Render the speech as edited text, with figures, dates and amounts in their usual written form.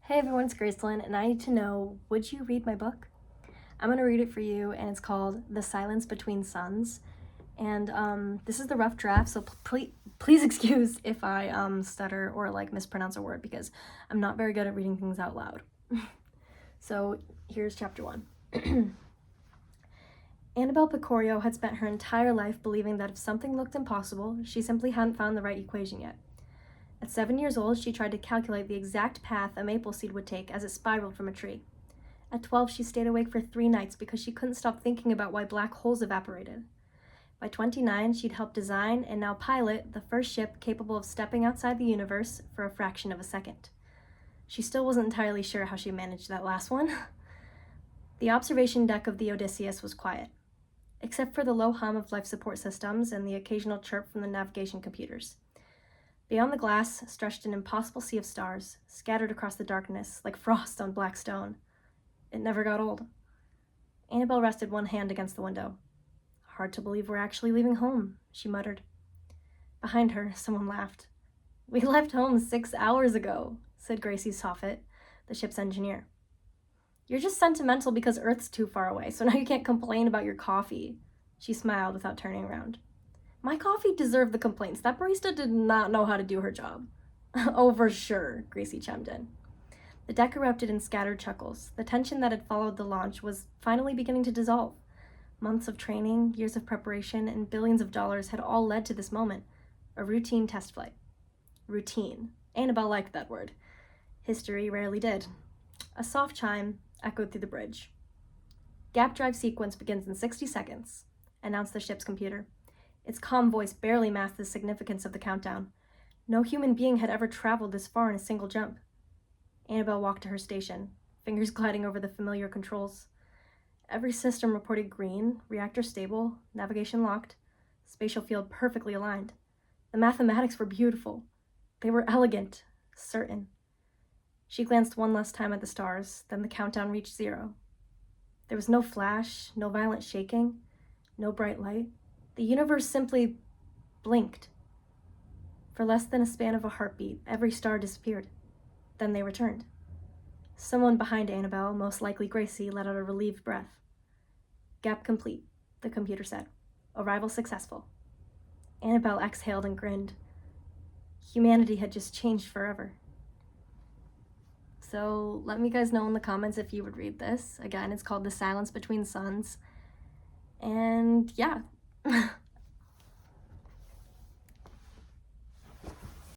Hey everyone, it's Gracelyn, and I need to know, would you read my book? I'm going to read it for you, and it's called The Silence Between Suns. And this is the rough draft, so please excuse if I stutter or mispronounce a word because I'm not very good at reading things out loud. So here's chapter 1. Annabelle Picorio had spent her entire life believing that if something looked impossible, she simply hadn't found the right equation yet. At 7 years old, she tried to calculate the exact path a maple seed would take as it spiraled from a tree. At 12, she stayed awake for 3 nights because she couldn't stop thinking about why black holes evaporated. By 29, she'd helped design and now pilot the first ship capable of stepping outside the universe for a fraction of a second. She still wasn't entirely sure how she managed that last one. The observation deck of the Odysseus was quiet, except for the low hum of life support systems and the occasional chirp from the navigation computers. Beyond the glass stretched an impossible sea of stars, scattered across the darkness like frost on black stone. It never got old. Annabelle rested one hand against the window. "Hard to believe we're actually leaving home," she muttered. Behind her, someone laughed. "We left home 6 hours ago," said Gracie Soffit, the ship's engineer. "You're just sentimental because Earth's too far away, so now you can't complain about your coffee." She smiled without turning around. "My coffee deserved the complaints. That barista did not know how to do her job." "Oh, for sure," Gracie chimed in. The deck erupted in scattered chuckles. The tension that had followed the launch was finally beginning to dissolve. Months of training, years of preparation, and billions of dollars had all led to this moment, a routine test flight. Routine. Annabelle liked that word. History rarely did. A soft chime echoed through the bridge. "Gap drive sequence begins in 60 seconds, announced the ship's computer. Its calm voice barely masked the significance of the countdown. No human being had ever traveled this far in a single jump. Annabelle walked to her station, fingers gliding over the familiar controls. Every system reported green, reactor stable, navigation locked, spatial field perfectly aligned. The mathematics were beautiful. They were elegant, certain. She glanced one last time at the stars, then the countdown reached 0. There was no flash, no violent shaking, no bright light. The universe simply blinked. For less than a span of a heartbeat, every star disappeared. Then they returned. Someone behind Annabelle, most likely Gracie, let out a relieved breath. "Gap complete," the computer said. "Arrival successful." Annabelle exhaled and grinned. Humanity had just changed forever. So let me guys know in the comments if you would read this. Again, it's called The Silence Between Suns. And yeah.